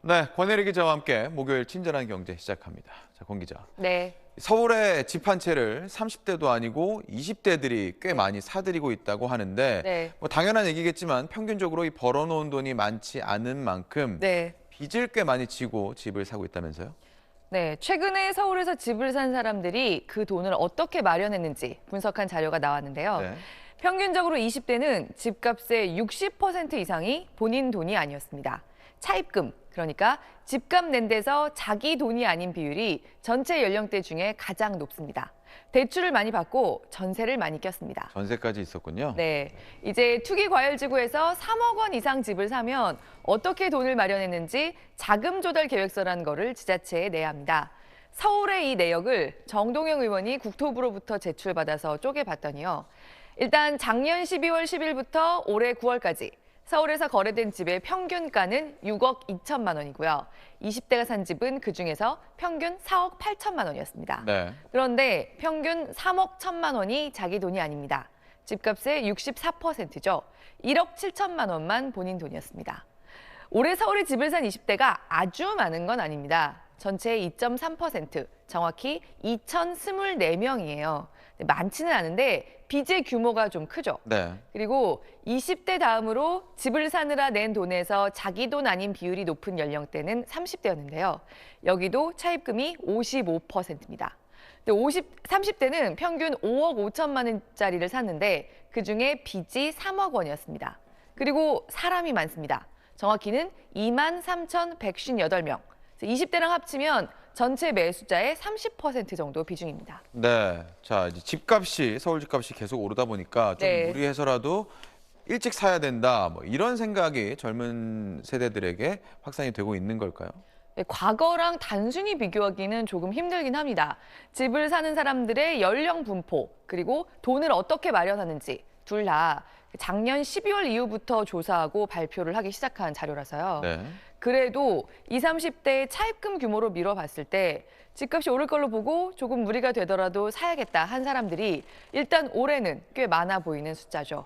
네, 권혜리 기자와 함께 목요일 친절한 경제 시작합니다. 자, 권 기자. 네. 서울에 집 한 채를 30대도 아니고 20대들이 꽤 많이 사들이고 있다고 하는데 네. 뭐 당연한 얘기겠지만 평균적으로 이 벌어놓은 돈이 많지 않은 만큼 네. 빚을 꽤 많이 지고 집을 사고 있다면서요? 네. 최근에 서울에서 집을 산 사람들이 그 돈을 어떻게 마련했는지 분석한 자료가 나왔는데요. 네. 평균적으로 20대는 집값의 60% 이상이 본인 돈이 아니었습니다. 차입금, 그러니까 집값 낸 데서 자기 돈이 아닌 비율이 전체 연령대 중에 가장 높습니다. 대출을 많이 받고 전세를 많이 꼈습니다. 전세까지 있었군요. 네, 이제 투기과열지구에서 3억 원 이상 집을 사면 어떻게 돈을 마련했는지 자금 조달 계획서라는 거를 지자체에 내야 합니다. 서울의 이 내역을 정동영 의원이 국토부로부터 제출받아서 쪼개봤더니요. 일단 작년 12월 10일부터 올해 9월까지 서울에서 거래된 집의 평균가는 6억 2천만 원이고요. 20대가 산 집은 그중에서 평균 4억 8천만 원이었습니다. 네. 그런데 평균 3억 1천만 원이 자기 돈이 아닙니다. 집값의 64%죠. 1억 7천만 원만 본인 돈이었습니다. 올해 서울에 집을 산 20대가 아주 많은 건 아닙니다. 전체의 2.3%, 정확히 2,024명이에요. 많지는 않은데 빚의 규모가 좀 크죠. 네. 그리고 20대 다음으로 집을 사느라 낸 돈에서 자기 돈 아닌 비율이 높은 연령대는 30대였는데요. 여기도 차입금이 55%입니다. 30대는 평균 5억 5천만 원짜리를 샀는데 그중에 빚이 3억 원이었습니다. 그리고 사람이 많습니다. 정확히는 23,158명. 20대랑 합치면 전체 매수자의 30% 정도 비중입니다. 네. 자, 이제 집값이 서울 집값이 계속 오르다 보니까 좀 네. 무리해서라도 일찍 사야 된다. 뭐 이런 생각이 젊은 세대들에게 확산이 되고 있는 걸까요? 네, 과거랑 단순히 비교하기는 조금 힘들긴 합니다. 집을 사는 사람들의 연령 분포, 그리고 돈을 어떻게 마련하는지 둘 다 작년 12월 이후부터 조사하고 발표를 하기 시작한 자료라서요. 네. 그래도 20, 30대의 차입금 규모로 미뤄봤을 때 집값이 오를 걸로 보고 조금 무리가 되더라도 사야겠다 한 사람들이 일단 올해는 꽤 많아 보이는 숫자죠.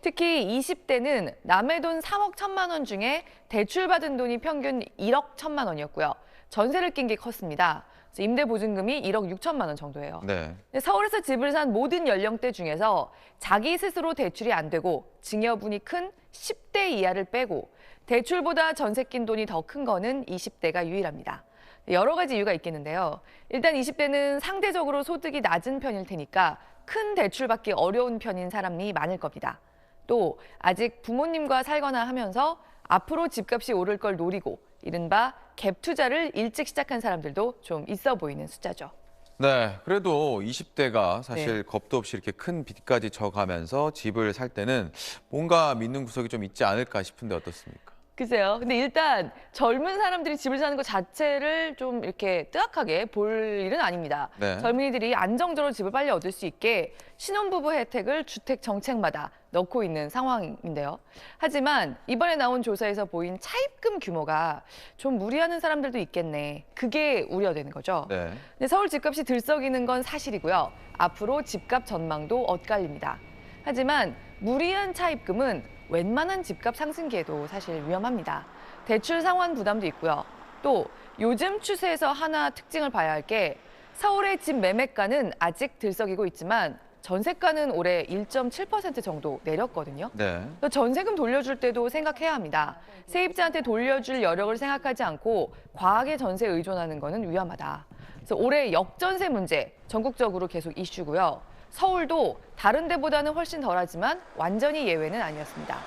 특히 20대는 남의 돈 3억 1천만 원 중에 대출받은 돈이 평균 1억 1천만 원이었고요. 전세를 낀 게 컸습니다. 임대보증금이 1억 6천만 원 정도예요. 네. 서울에서 집을 산 모든 연령대 중에서 자기 스스로 대출이 안 되고 증여분이 큰 10대 이하를 빼고 대출보다 전세 낀 돈이 더 큰 거는 20대가 유일합니다. 여러 가지 이유가 있겠는데요. 일단 20대는 상대적으로 소득이 낮은 편일 테니까 큰 대출 받기 어려운 편인 사람이 많을 겁니다. 또 아직 부모님과 살거나 하면서 앞으로 집값이 오를 걸 노리고 이른바 갭 투자를 일찍 시작한 사람들도 좀 있어 보이는 숫자죠. 네, 그래도 20대가 사실 네. 겁도 없이 이렇게 큰 빚까지 져가면서 집을 살 때는 뭔가 믿는 구석이 좀 있지 않을까 싶은데 어떻습니까? 글쎄요. 근데 일단 젊은 사람들이 집을 사는 것 자체를 좀 이렇게 뜨악하게 볼 일은 아닙니다. 네. 젊은이들이 안정적으로 집을 빨리 얻을 수 있게 신혼부부 혜택을 주택 정책마다 넣고 있는 상황인데요. 하지만 이번에 나온 조사에서 보인 차입금 규모가 좀 무리하는 사람들도 있겠네. 그게 우려되는 거죠. 네. 근데 서울 집값이 들썩이는 건 사실이고요. 앞으로 집값 전망도 엇갈립니다. 하지만 무리한 차입금은 웬만한 집값 상승기에도 사실 위험합니다. 대출 상환 부담도 있고요. 또 요즘 추세에서 하나 특징을 봐야 할 게 서울의 집 매매가는 아직 들썩이고 있지만 전세가는 올해 1.7% 정도 내렸거든요. 네. 전세금 돌려줄 때도 생각해야 합니다. 세입자한테 돌려줄 여력을 생각하지 않고 과하게 전세에 의존하는 거는 위험하다. 그래서 올해 역전세 문제 전국적으로 계속 이슈고요. 서울도 다른 데보다는 훨씬 덜하지만 완전히 예외는 아니었습니다.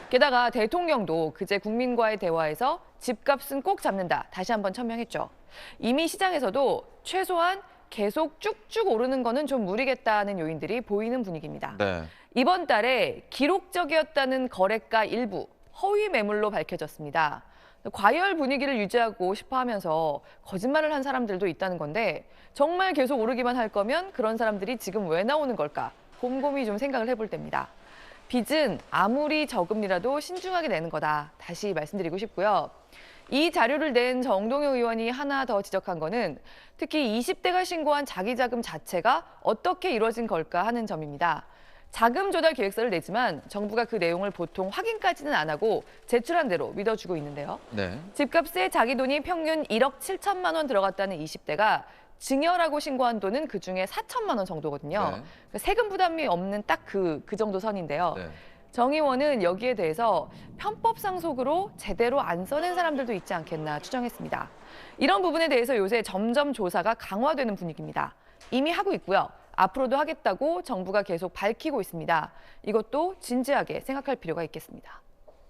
게다가 대통령도 그제 국민과의 대화에서 집값은 꼭 잡는다 다시 한번 천명했죠. 이미 시장에서도 최소한 계속 쭉쭉 오르는 거는 좀 무리겠다는 요인들이 보이는 분위기입니다. 네. 이번 달에 기록적이었다는 거래가 일부 허위 매물로 밝혀졌습니다. 과열 분위기를 유지하고 싶어 하면서 거짓말을 한 사람들도 있다는 건데 정말 계속 오르기만 할 거면 그런 사람들이 지금 왜 나오는 걸까? 곰곰이 좀 생각을 해볼 때입니다. 빚은 아무리 저금리라도 신중하게 내는 거다. 다시 말씀드리고 싶고요. 이 자료를 낸 정동영 의원이 하나 더 지적한 거는 특히 20대가 신고한 자기 자금 자체가 어떻게 이루어진 걸까 하는 점입니다. 자금 조달 계획서를 내지만 정부가 그 내용을 보통 확인까지는 안 하고 제출한 대로 믿어주고 있는데요. 네. 집값에 자기 돈이 평균 1억 7천만 원 들어갔다는 20대가 증여라고 신고한 돈은 그중에 4천만 원 정도거든요. 네. 그러니까 세금 부담이 없는 딱 그 정도 선인데요. 네. 정 의원은 여기에 대해서 편법 상속으로 제대로 안 써낸 사람들도 있지 않겠나 추정했습니다. 이런 부분에 대해서 요새 점점 조사가 강화되는 분위기입니다. 이미 하고 있고요. 앞으로도 하겠다고 정부가 계속 밝히고 있습니다. 이것도 진지하게 생각할 필요가 있겠습니다.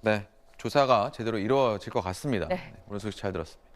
네. 조사가 제대로 이루어질 것 같습니다. 네. 오늘 소식 잘 들었습니다.